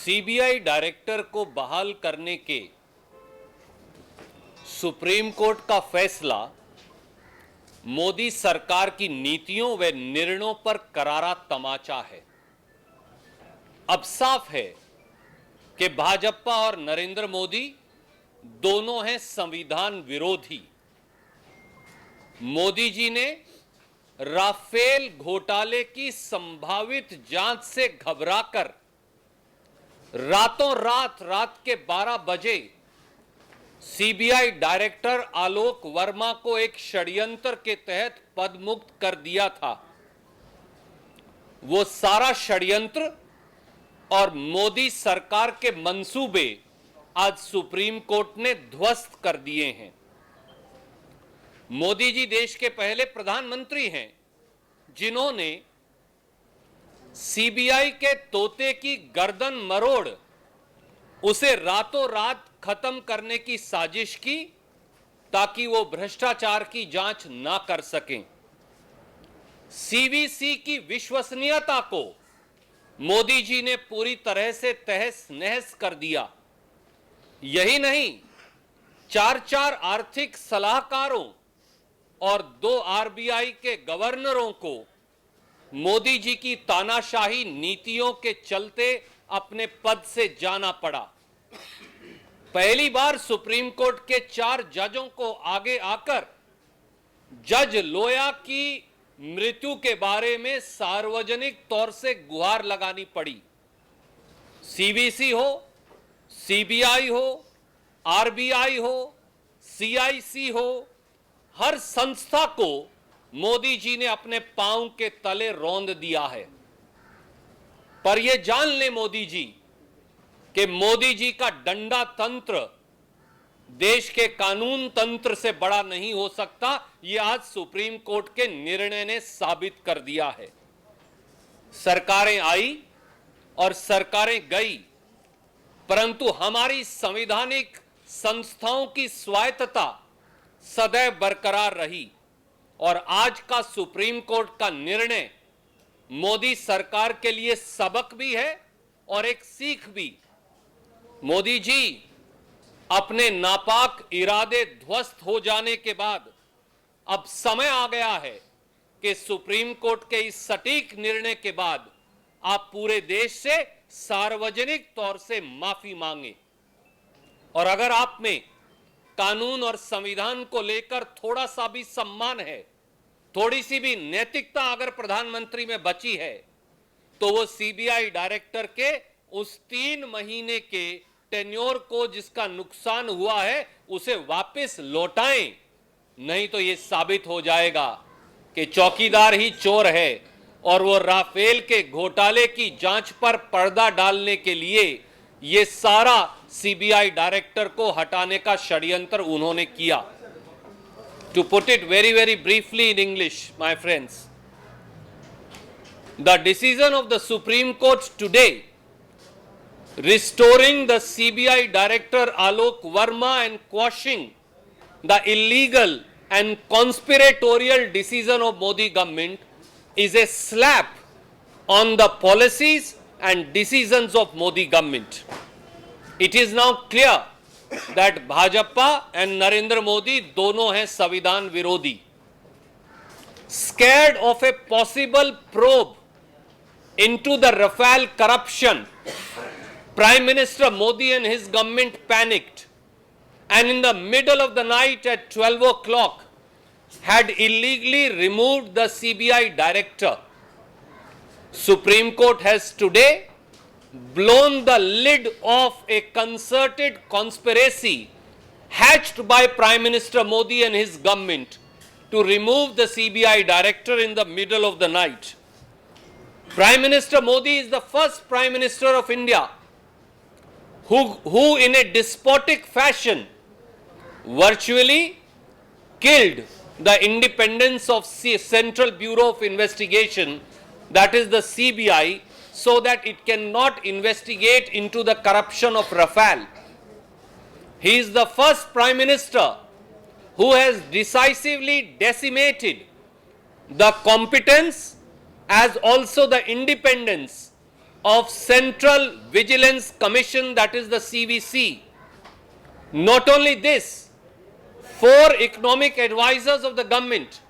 CBI director को बहाल करने के सुप्रीम कोर्ट का फैसला मोदी सरकार की नीतियों व निर्णयों पर करारा तमाचा है। अब साफ है कि भाजपा और नरेंद्र मोदी दोनों हैं संविधान विरोधी। मोदी जी ने राफेल घोटाले की संभावित जांच से घबराकर रातों रात के 12 बजे सीबीआई डायरेक्टर आलोक वर्मा को एक षड्यंत्र के तहत पदमुक्त कर दिया था। वो सारा षड्यंत्र और मोदी सरकार के मंसूबे आज सुप्रीम कोर्ट ने ध्वस्त कर दिए हैं। मोदी जी देश के पहले प्रधानमंत्री हैं जिन्होंने सीबीआई के तोते की गर्दन मरोड़ उसे रातों रात खत्म करने की साजिश की ताकि वो भ्रष्टाचार की जांच ना कर सकें। सीवीसी की विश्वसनीयता को मोदी जी ने पूरी तरह से तहस नहस कर दिया। यही नहीं, 4 आर्थिक सलाहकारों और 2 आरबीआई के गवर्नरों को मोदी जी की तानाशाही नीतियों के चलते अपने पद से जाना पड़ा। पहली बार सुप्रीम कोर्ट के 4 जजों को आगे आकर जज लोया की मृत्यु के बारे में सार्वजनिक तौर से गुहार लगानी पड़ी। सीवीसी हो, सीबीआई हो, आरबीआई हो, सीआईसी हो, हर संस्था को मोदी जी ने अपने पांव के तले रौंद दिया है। पर यह जान ले मोदी जी कि मोदी जी का डंडा तंत्र देश के कानून तंत्र से बड़ा नहीं हो सकता। यह आज सुप्रीम कोर्ट के निर्णय ने साबित कर दिया है। सरकारें आई और सरकारें गई, परंतु हमारी संवैधानिक संस्थाओं की स्वायत्तता सदैव बरकरार रही। और आज का सुप्रीम कोर्ट का निर्णय मोदी सरकार के लिए सबक भी है और एक सीख भी। मोदी जी अपने नापाक इरादे ध्वस्त हो जाने के बाद अब समय आ गया है कि सुप्रीम कोर्ट के इस सटीक निर्णय के बाद आप पूरे देश से सार्वजनिक तौर से माफी मांगे। और अगर आप में कानून और संविधान को लेकर थोड़ा सा भी सम्मान है, थोड़ी सी भी नैतिकता अगर प्रधानमंत्री में बची है, तो वो सीबीआई डायरेक्टर के उस 3 महीने के टेन्योर को जिसका नुकसान हुआ है उसे वापस लौटाएं। नहीं तो ये साबित हो जाएगा कि चौकीदार ही चोर है और वो राफेल के घोटाले की जांच पर पर्दा डालने के लिए ये सारा सीबीआई डायरेक्टर को हटाने का षड्यंत्र उन्होंने किया। To put it very briefly in English, my friends, the decision of the Supreme Court today restoring the CBI Director Alok Verma and quashing the illegal and conspiratorial decision of Modi government is a slap on the policies and decisions of Modi government. It is now clear that Bhajpa and Narendra Modi दोनों हैं संविधान विरोधी। Scared of a possible probe into the Rafale corruption, Prime Minister Modi and his government panicked and in the middle of the night at 12 o'clock had illegally removed the CBI director. Supreme Court has today blown the lid off a concerted conspiracy hatched by Prime Minister Modi and his government to remove the CBI director in the middle of the night. Prime Minister Modi is the first Prime Minister of India who in a despotic fashion virtually killed the independence of Central Bureau of Investigation, that is the CBI, so that it cannot investigate into the corruption of Rafale. He is the first Prime Minister who has decisively decimated the competence as also the independence of Central Vigilance Commission, that is the CVC. Not only this, 4 economic advisors of the government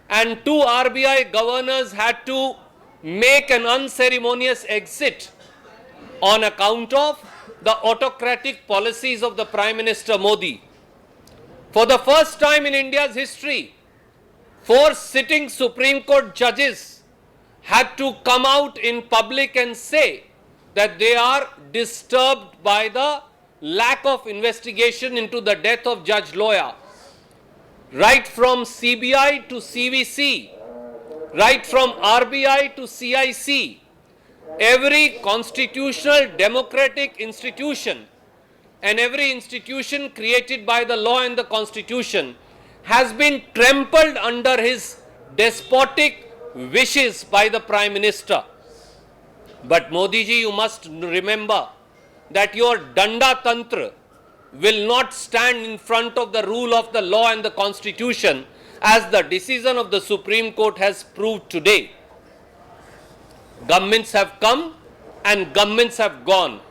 and 2 RBI governors had to make an unceremonious exit on account of the autocratic policies of the Prime Minister Modi. For the first time in India's history, 4 sitting Supreme Court judges had to come out in public and say that they are disturbed by the lack of investigation into the death of Judge Loya. Right from CBI to CVC, right from RBI to CIC, every constitutional democratic institution and every institution created by the law and the constitution has been trampled under his despotic wishes by the Prime Minister. But Modi ji, you must remember that your Danda Tantra will not stand in front of the rule of the law and the constitution, as the decision of the Supreme Court has proved today. Governments have come and governments have gone,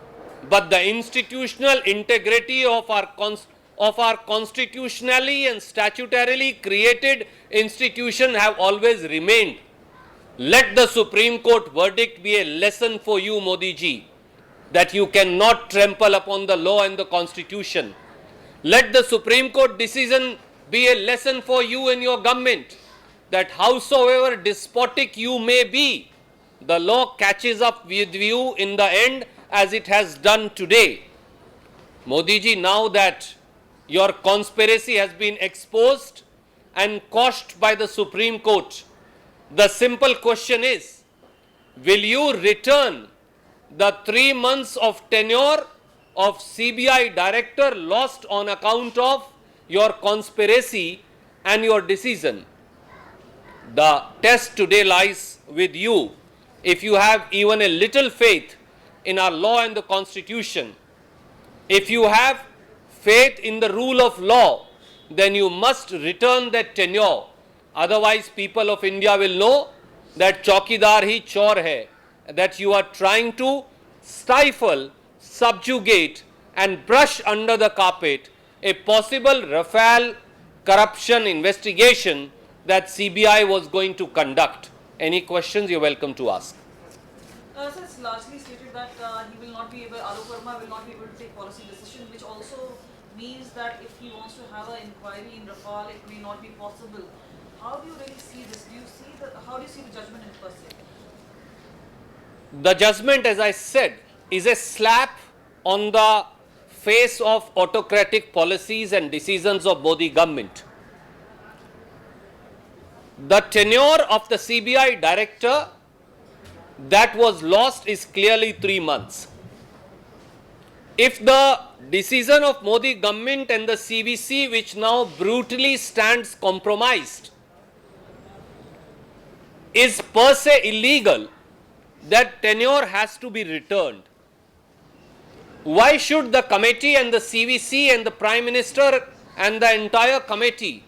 but the institutional integrity of our constitutionally and statutorily created institution have always remained. Let the Supreme Court verdict be a lesson for you, Modi ji, that you cannot trample upon the law and the constitution. Let the Supreme Court decision be a lesson for you and your government, that howsoever despotic you may be, the law catches up with you in the end, as it has done today. Modi ji, now that your conspiracy has been exposed and quashed by the Supreme Court, the simple question is, will you return the 3 months of tenure of CBI director lost on account of your conspiracy and your decision? The test today lies with you. If you have even a little faith in our law and the constitution, if you have faith in the rule of law, then you must return that tenure. Otherwise, people of India will know that Chaukidar hi chor hai, that you are trying to stifle, subjugate and brush under the carpet a possible Rafale corruption investigation that CBI was going to conduct. Any questions, you're welcome to ask. So it's largely stated that he will not be able, Alok Verma will not be able to take policy decision, which also means that if he wants to have an inquiry in Rafale, it may not be possible. How do you really see this? How do you see the judgment in per se? The judgment, as I said, is a slap on the face of autocratic policies and decisions of Modi government. The tenure of the CBI director that was lost is clearly 3 months. If the decision of Modi government and the CVC, which now brutally stands compromised, is per se illegal, that tenure has to be returned. Why should the committee and the CVC and the Prime Minister and the entire committee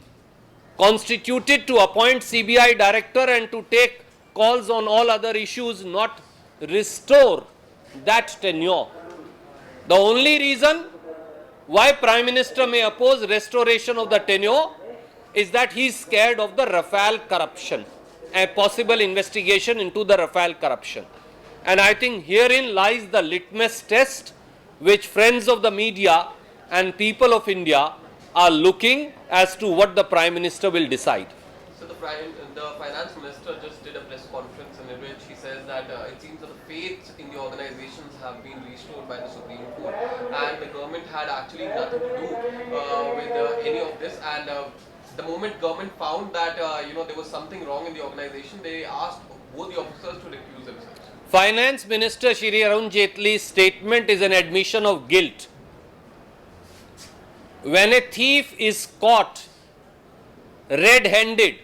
constituted to appoint CBI director and to take calls on all other issues not restore that tenure? The only reason why Prime Minister may oppose restoration of the tenure is that he is scared of the Rafale corruption, a possible investigation into the Rafale corruption. And I think herein lies the litmus test which friends of the media and people of India are looking as to what the Prime Minister will decide. So the Finance Minister just did a press conference in which he says that it seems that the faith in the organizations have been restored by the Supreme Court, and the government had actually nothing to do with any of this, and the moment government found that there was something wrong in the organization, they asked both the officers to recuse themselves. Finance Minister Shri Arun Jaitley's statement is an admission of guilt. When a thief is caught red-handed,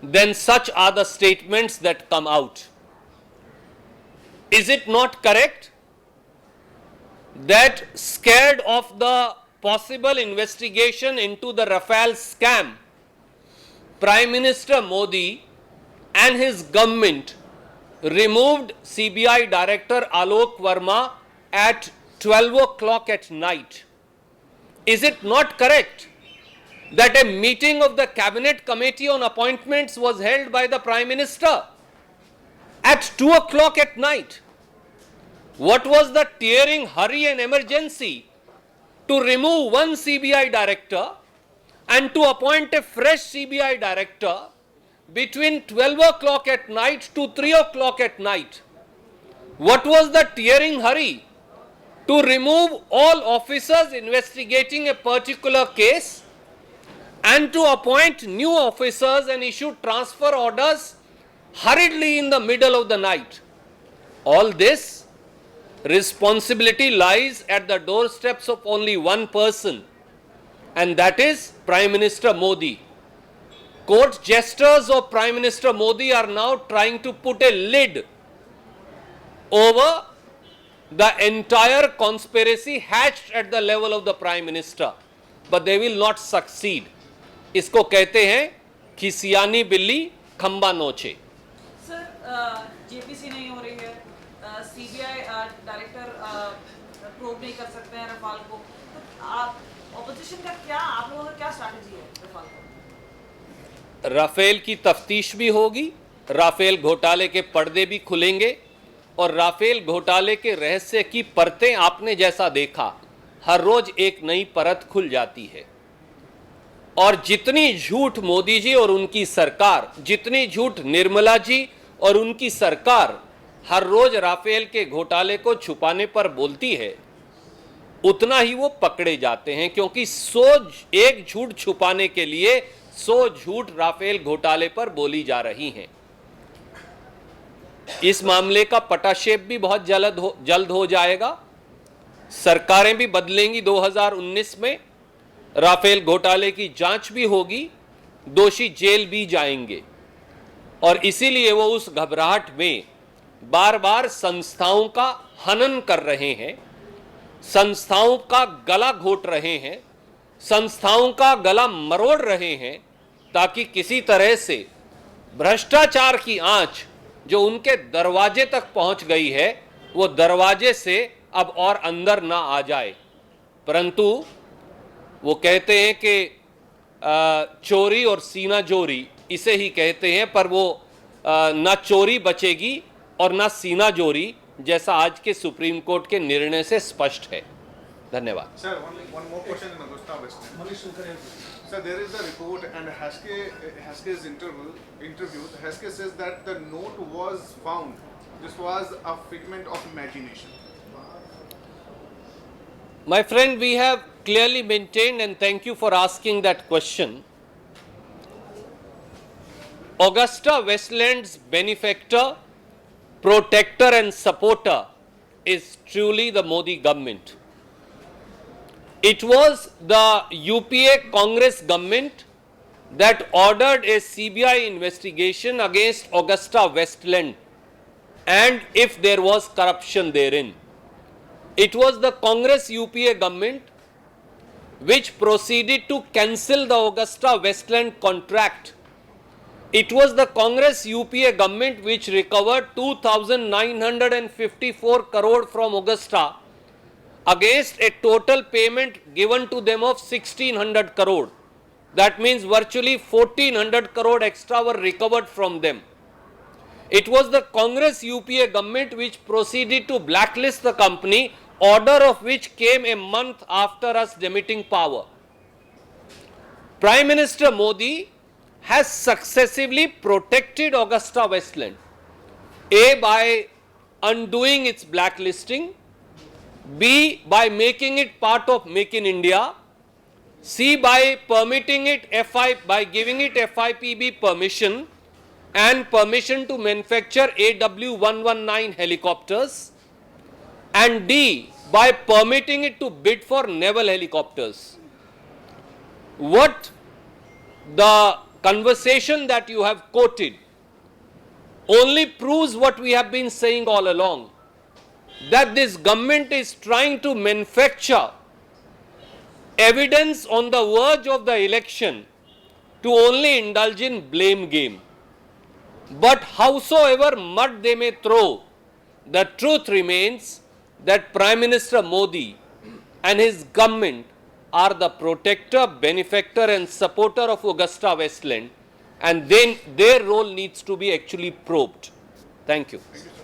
then such are the statements that come out. Is it not correct that, scared of the possible investigation into the Rafale scam, Prime Minister Modi and his government removed CBI Director Alok Verma at 12 o'clock at night. Is it not correct that a meeting of the Cabinet Committee on Appointments was held by the Prime Minister at 2 o'clock at night? What was the tearing hurry and emergency to remove one CBI director and to appoint a fresh CBI director between 12 o'clock at night to 3 o'clock at night? What was the tearing hurry to remove all officers investigating a particular case and to appoint new officers and issue transfer orders hurriedly in the middle of the night? All this responsibility lies at the doorsteps of only one person, and that is Prime Minister Modi. Court jesters of Prime Minister Modi are now trying to put a lid over the entire conspiracy hatched at the level of the Prime Minister, but they will not succeed. इसको कहते हैं खिसियानी बिल्ली खंबा नोचे. Sir, JPC नहीं हो रही है, CBI director probe नहीं कर सकते हैं रफाल को, तो आप ऑपोजिशन का क्या, आप लोगों का क्या स्ट्रैटेजी है रफाल को? राफेल की तफ्तीश भी होगी, राफेल घोटाले के पर्दे भी खुलेंगे और राफेल घोटाले के रहस्य की परतें आपने जैसा देखा, हर रोज एक नई परत खुल जाती है. और जितनी झूठ मोदी जी और उनकी सरकार, जितनी झूठ निर्मला जी और उनकी सरकार हर रोज राफेल के घोटाले को छुपाने पर बोलती है, उतना ही वो पकड़े जाते हैं, क्योंकि एक झूठ छुपाने के लिए 100 झूठ राफेल घोटाले पर बोली जा रही हैं. इस मामले का पटाक्षेप भी बहुत जल्द हो जाएगा. सरकारें भी बदलेंगी 2019 में, राफेल घोटाले की जांच भी होगी, दोषी जेल भी जाएंगे. और इसीलिए वो उस घबराहट में बार बार संस्थाओं का हनन कर रहे हैं, संस्थाओं का गला घोट रहे हैं, संस्थाओं का गला मरोड़ रहे हैं, ताकि किसी तरह से भ्रष्टाचार की आंच जो उनके दरवाजे तक पहुंच गई है, वो दरवाजे से अब और अंदर ना आ जाए. परंतु वो कहते हैं कि चोरी और सीना जोरी इसे ही कहते हैं, पर वो ना चोरी बचेगी और ना सीना जोरी, जैसा आज के सुप्रीम कोर्ट के निर्णय से स्पष्ट है. धन्यवाद. Sir, one more question in Augusta Westland. Sir, there is a report and Haskell's interview. Haskell says that the note was found. This was a figment of imagination. My friend, we have clearly maintained, and thank you for asking that question. Augusta Westland's benefactor, protector and supporter is truly the Modi government. It was the UPA Congress government that ordered a CBI investigation against Augusta Westland, and if there was corruption therein. It was the Congress UPA government which proceeded to cancel the Augusta Westland contract. It was the Congress UPA government which recovered 2,954 crore from Augusta against a total payment given to them of 1,600 crore. That means virtually 1,400 crore extra were recovered from them. It was the Congress UPA government which proceeded to blacklist the company, order of which came a month after us demitting power. Prime Minister Modi has successively protected Augusta Westland, A, by undoing its blacklisting, B, by making it part of Make in India, C, by permitting it by giving it FIPB permission and permission to manufacture AW119 helicopters, and D, by permitting it to bid for naval helicopters. What the conversation that you have quoted only proves what we have been saying all along, that this government is trying to manufacture evidence on the verge of the election to only indulge in blame game. But howsoever mud they may throw, the truth remains that Prime Minister Modi and his government are the protector, benefactor and supporter of Augusta Westland, and then their role needs to be actually probed. Thank you. Thank you, sir.